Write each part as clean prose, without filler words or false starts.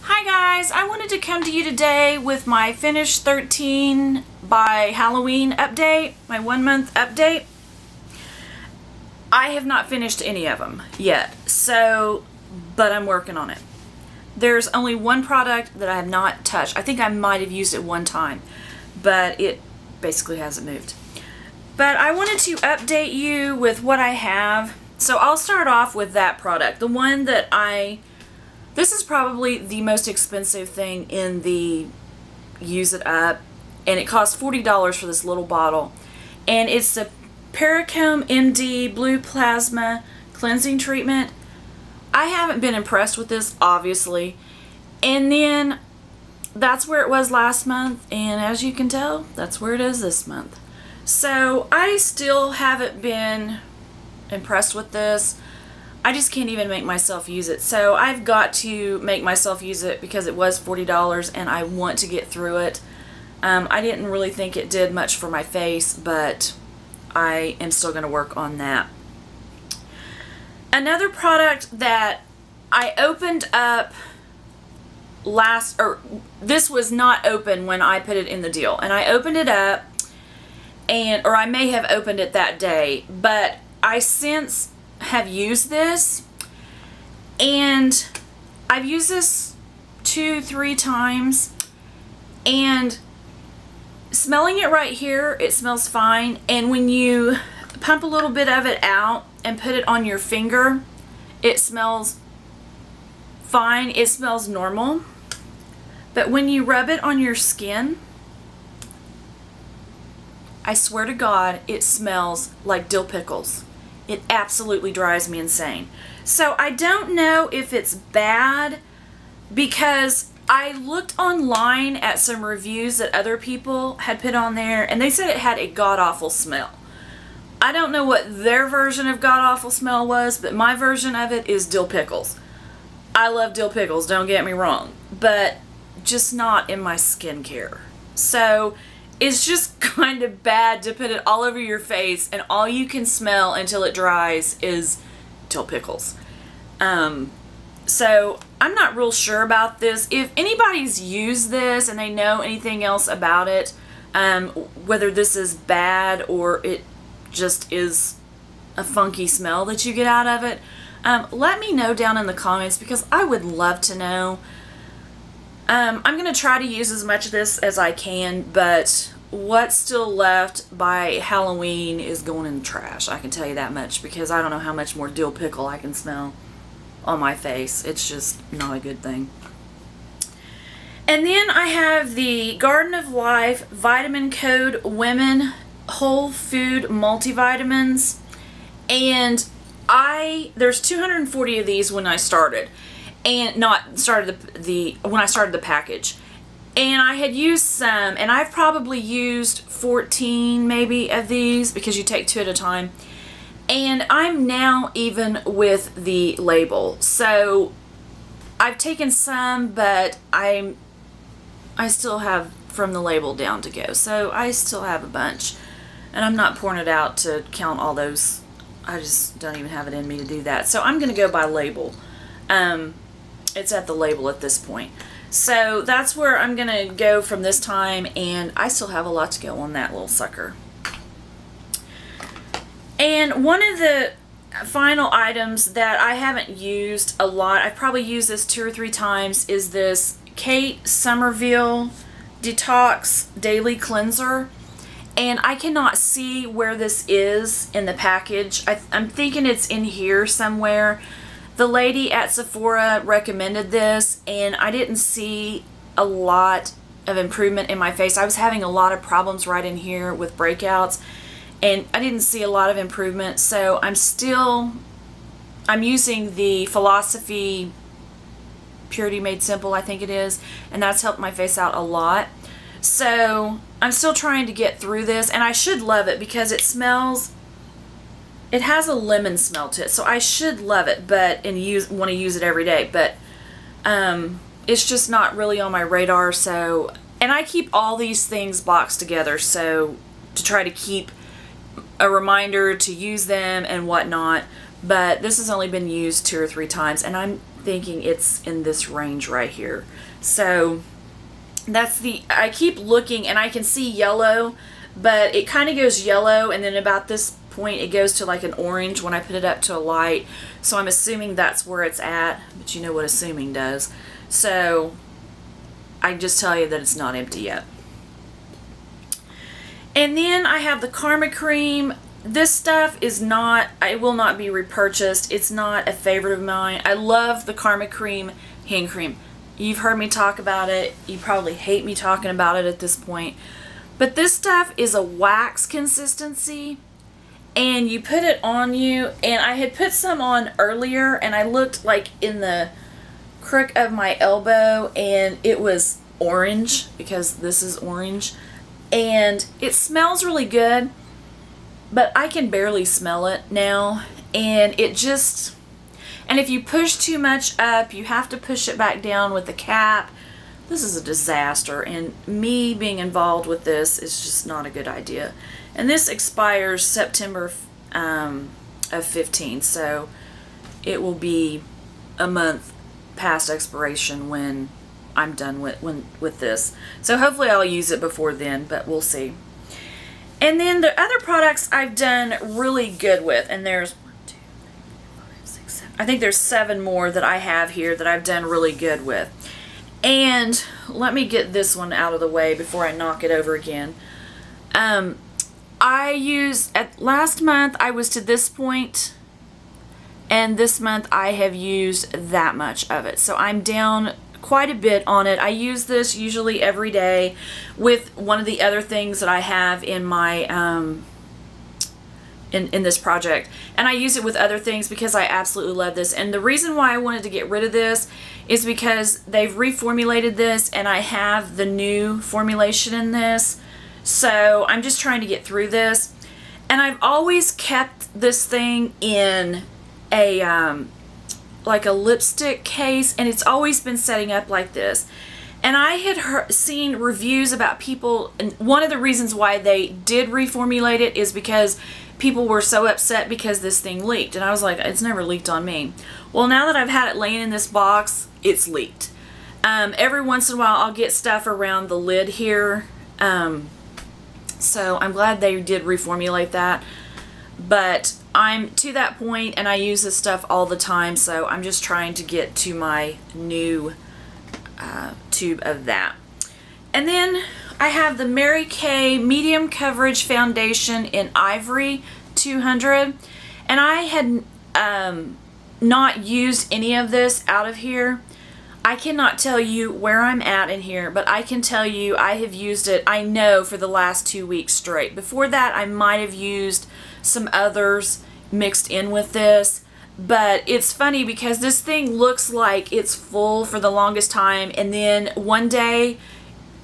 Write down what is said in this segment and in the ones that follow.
Hi guys, I wanted to come to you today with my Finish 13 by Halloween update, my 1 month update. I have not finished any of them yet, but I'm working on it. There's only one product that I have not touched. I think I might have used it one time, but it basically hasn't moved. But I wanted to update you with what I have. So I'll start off with that product. The one that this is probably the most expensive thing in the Use It Up, and it costs $40 for this little bottle. And it's the Pericome MD Blue Plasma Cleansing Treatment. I haven't been impressed with this, obviously. And then that's where it was last month, and as you can tell, that's where it is this month. So I still haven't been impressed with this. I just can't even make myself use it. So I've got to make myself use it because it was $40 and I want to get through it. I didn't really think it did much for my face, but I am still going to work on that. Another product that I opened up this was not open when I put it in the deal, and I opened it up, or I may have opened it that day, but I since have used this, and I've used this 2-3 times, and smelling it right here, it smells fine. And when you pump a little bit of it out and put it on your finger, it smells fine. It smells normal. But when you rub it on your skin, I swear to God, it smells like dill pickles. It absolutely drives me insane. So I don't know if it's bad, because I looked online at some reviews that other people had put on there, and they said it had a god-awful smell. I don't know what their version of god-awful smell was, but my version of it is dill pickles. I love dill pickles, don't get me wrong, but just not in my skincare. So it's just kind of bad to put it all over your face and all you can smell until it dries is dill pickles. So I'm not real sure about this. If anybody's used this and they know anything else about it, whether this is bad or it just is a funky smell that you get out of it, let me know down in the comments, because I would love to know. I'm going to try to use as much of this as I can, but what's still left by Halloween is going in the trash. I can tell you that much, because I don't know how much more dill pickle I can smell on my face. It's just not a good thing. And then I have the Garden of Life Vitamin Code Women Whole Food Multivitamins, and there's 240 of these when I started. And when I started the package, and I had used some, and I've probably used 14 maybe of these, because you take 2 at a time, and I'm now even with the label. So I've taken some, but I still have from the label down to go, so I still have a bunch, and I'm not pouring it out to count all those. I just don't even have it in me to do that, so I'm gonna go by label. It's at the label at this point. So that's where I'm going to go from this time, and I still have a lot to go on that little sucker. And one of the final items that I haven't used a lot, I've probably used this 2 or 3 times, is this Kate Somerville Detox Daily Cleanser. And I cannot see where this is in the package. I'm thinking it's in here somewhere. The lady at Sephora recommended this, and I didn't see a lot of improvement in my face. I was having a lot of problems right in here with breakouts, and I didn't see a lot of improvement. So I'm using the Philosophy Purity Made Simple, I think it is, and that's helped my face out a lot. So I'm still trying to get through this, and I should love it because it has a lemon smell to it, so I should love it, and want to use it every day. But it's just not really on my radar. So, and I keep all these things boxed together, so to try to keep a reminder to use them and whatnot. But this has only been used 2 or 3 times, and I'm thinking it's in this range right here. So that's I keep looking and I can see yellow, but it kind of goes yellow and then about this point it goes to like an orange when I put it up to a light. So I'm assuming that's where it's at, but you know what assuming does. So I can just tell you that it's not empty yet. And then I have the Karma Cream. This stuff is not, it will not be repurchased. It's not a favorite of mine. I love the Karma Cream hand cream. You've heard me talk about it. You probably hate me talking about it at this point. But this stuff is a wax consistency. And you put it on you. And I had put some on earlier. And I looked like in the crook of my elbow. And it was orange. Because this is orange. And it smells really good. But I can barely smell it now. And it just... And if you push too much up, you have to push it back down with the cap. This is a disaster, and me being involved with this is just not a good idea. And this expires September of 15, so it will be a month past expiration when I'm done with this. So hopefully I'll use it before then, but we'll see. And then the other products I've done really good with, and there's I think there's 7 more that I have here that I've done really good with. And let me get this one out of the way before I knock it over again. Last month I was to this point, and this month I have used that much of it. So I'm down quite a bit on it. I use this usually every day with one of the other things that I have in my in this project, and I use it with other things because I absolutely love this. And the reason why I wanted to get rid of this is because they've reformulated this and I have the new formulation in this, so I'm just trying to get through this. And I've always kept this thing in a like a lipstick case, and it's always been setting up like this. And I had seen reviews about people, and one of the reasons why they did reformulate it is because people were so upset because this thing leaked. And I was like, it's never leaked on me. Well, now that I've had it laying in this box, it's leaked. Every once in a while, I'll get stuff around the lid here. So I'm glad they did reformulate that. But I'm to that point, and I use this stuff all the time, so I'm just trying to get to my new tube of that. And then I have the Mary Kay Medium Coverage Foundation in Ivory 200. And I had not used any of this out of here. I cannot tell you where I'm at in here, but I can tell you I have used it, I know, for the last 2 weeks straight. Before that, I might have used some others mixed in with this. But it's funny because this thing looks like it's full for the longest time, and then one day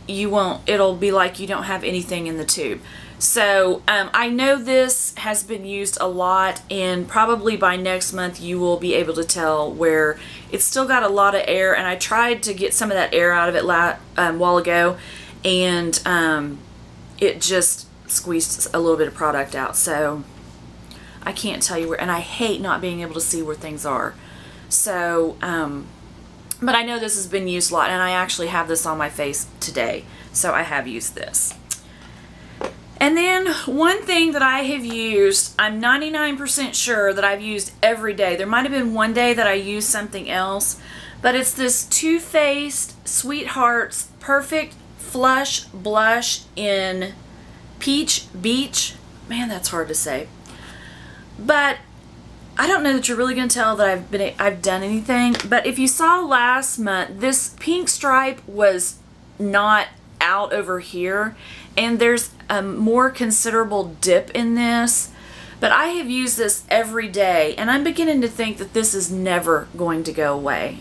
it'll be like you don't have anything in the tube. So I know this has been used a lot, and probably by next month you will be able to tell where it's still got a lot of air. And I tried to get some of that air out of it a while ago, and it just squeezed a little bit of product out. So I can't tell you where, and I hate not being able to see where things are. So, but I know this has been used a lot, and I actually have this on my face today, so I have used this. And then one thing that I have used, I'm 99% sure that I've used every day. There might have been one day that I used something else, but it's this Too Faced Sweethearts Perfect Flush Blush in Peach Beach. Man, that's hard to say. But I don't know that you're really going to tell that I've done anything. But if you saw last month, this pink stripe was not out over here, and there's a more considerable dip in this. But I have used this every day, and I'm beginning to think that this is never going to go away.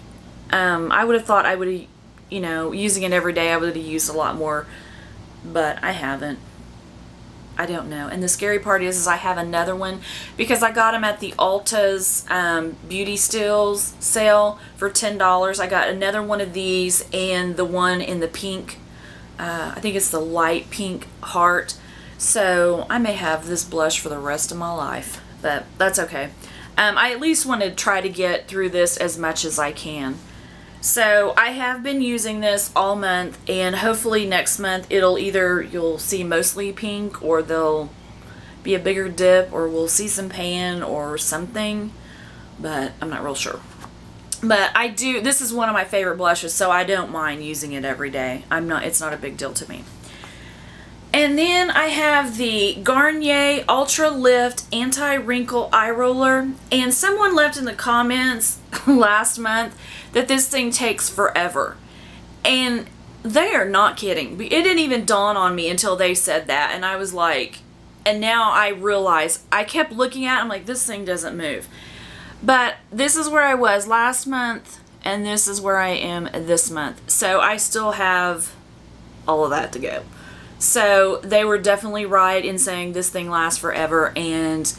I would have thought I would have, using it every day, I would have used a lot more, but I haven't. I don't know. And the scary part is I have another one because I got them at the Ulta's Beauty Stills sale for $10. I got another one of these and the one in the pink. I think it's the light pink heart. So I may have this blush for the rest of my life, but that's okay. I at least want to try to get through this as much as I can. So I have been using this all month, and hopefully next month it'll either, you'll see mostly pink, or there'll be a bigger dip, or we'll see some pan or something, but I'm not real sure. But this is one of my favorite blushes, so I don't mind using it every day. It's not a big deal to me. And then I have the Garnier Ultra Lift Anti-Wrinkle Eye Roller. And someone left in the comments last month that this thing takes forever. And they are not kidding. It didn't even dawn on me until they said that. And I was like, and now I realize, I kept looking at it, I'm like, this thing doesn't move. But this is where I was last month, and this is where I am this month. So I still have all of that to go. So they were definitely right in saying this thing lasts forever, and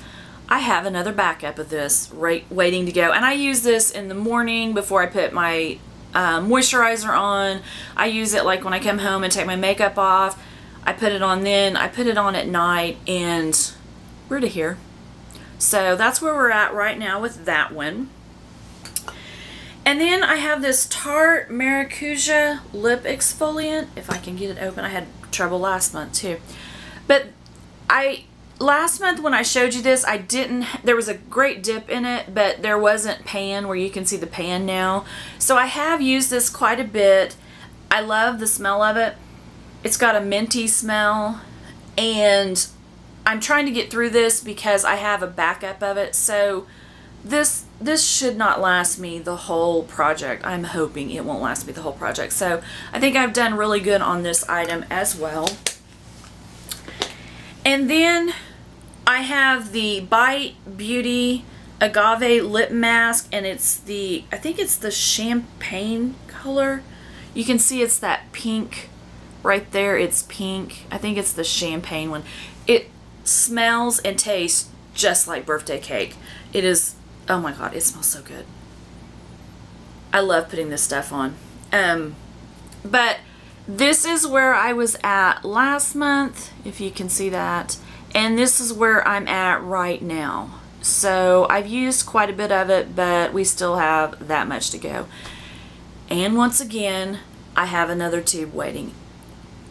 I have another backup of this waiting to go. And I use this in the morning before I put my moisturizer on. I use it like when I come home and take my makeup off. I put it on then. I put it on at night, and we're to here. So that's where we're at right now with that one. And then I have this Tarte Maracuja Lip Exfoliant. If I can get it open. I had trouble last month too. But last month when I showed you this, there was a great dip in it, but there wasn't pan where you can see the pan now. So I have used this quite a bit. I love the smell of it. It's got a minty smell, and I'm trying to get through this because I have a backup of it. So this should not last me the whole project. I'm hoping it won't last me the whole project. So I think I've done really good on this item as well. And then I have the Bite Beauty Agave Lip Mask, and I think it's the champagne color. You can see it's that pink right there. It's pink. I think it's the champagne one. It smells and tastes just like birthday cake. It is, oh my god, it smells so good. I love putting this stuff on. But this is where I was at last month, if you can see that. And this is where I'm at right now. So I've used quite a bit of it, but we still have that much to go. And once again, I have another tube waiting.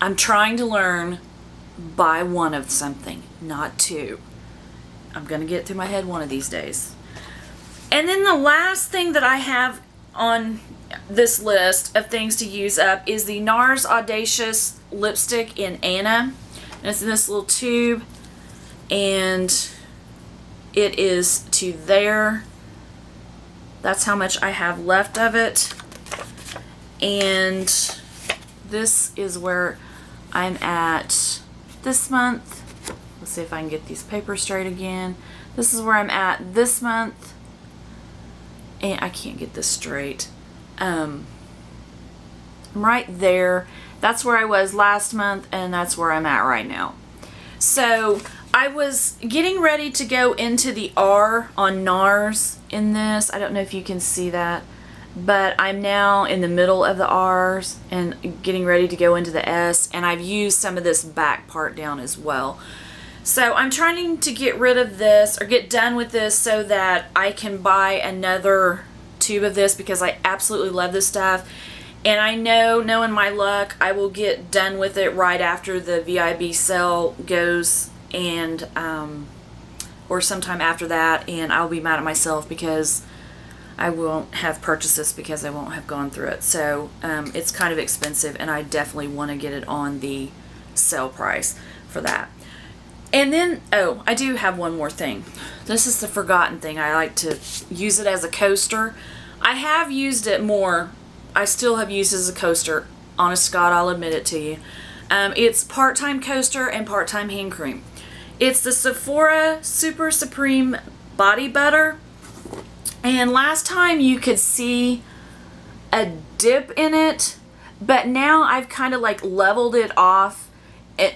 I'm trying to learn buy one of something, not two. I'm going to get through my head one of these days. And then the last thing that I have on this list of things to use up is the NARS Audacious Lipstick in Anna. And it's in this little tube, and it is to there. That's how much I have left of it. And this is where I'm at this month. Let's see if I can get these papers straight again. This is where I'm at this month. And I can't get this straight. I'm right there. That's where I was last month, and that's where I'm at right now. So I was getting ready to go into the R on NARS in this. I don't know if you can see that, but I'm now in the middle of the R's and getting ready to go into the S, and I've used some of this back part down as well. So I'm trying to get rid of this, or get done with this, so that I can buy another tube of this, because I absolutely love this stuff. And I know, knowing my luck, I will get done with it right after the VIB sale goes, and or sometime after that, and I'll be mad at myself because I won't have purchased this because I won't have gone through it. So it's kind of expensive, and I definitely want to get it on the sale price for that. And then, oh, I do have one more thing. This is the forgotten thing. I like to use it as a coaster. I have used it more. I still have used it as a coaster. Honest to God, I'll admit it to you. It's part-time coaster and part-time hand cream. It's the Sephora Super Supreme Body Butter. And last time you could see a dip in it, but now I've kind of like leveled it off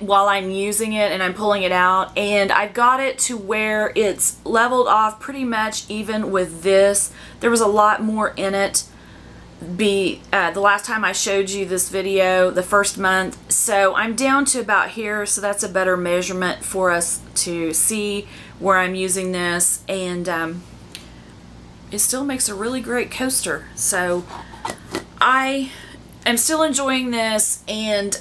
while I'm using it, and I'm pulling it out, and I've got it to where it's leveled off pretty much even with this. There was a lot more in it the last time I showed you this video, the first month. So I'm down to about here, so that's a better measurement for us to see where I'm using this. And it still makes a really great coaster. So I am still enjoying this, and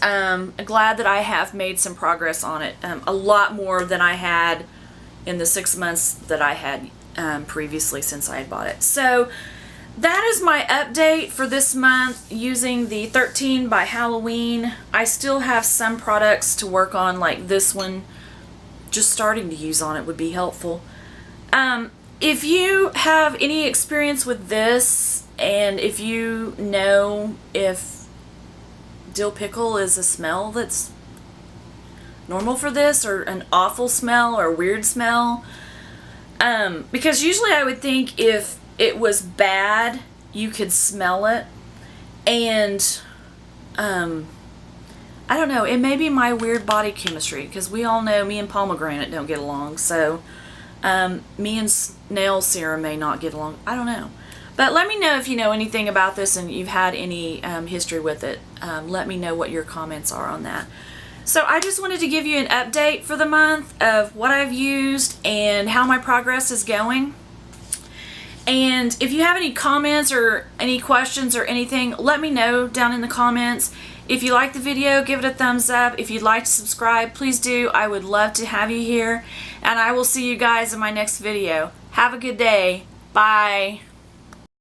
glad that I have made some progress on it. A lot more than I had in the 6 months that I had previously since I had bought it. So that is my update for this month using the 13 by Halloween. I still have some products to work on, like this one. Just starting to use on it would be helpful. If you have any experience with this, and if you know if dill pickle is a smell that's normal for this, or an awful smell or weird smell, because usually I would think if it was bad you could smell it, and I don't know, it may be my weird body chemistry, because we all know me and pomegranate don't get along, so me and snail serum may not get along. I don't know. But let me know if you know anything about this and you've had any history with it. Let me know what your comments are on that. So I just wanted to give you an update for the month of what I've used and how my progress is going. And if you have any comments or any questions or anything, let me know down in the comments. If you like the video, give it a thumbs up. If you'd like to subscribe, please do. I would love to have you here. And I will see you guys in my next video. Have a good day. Bye.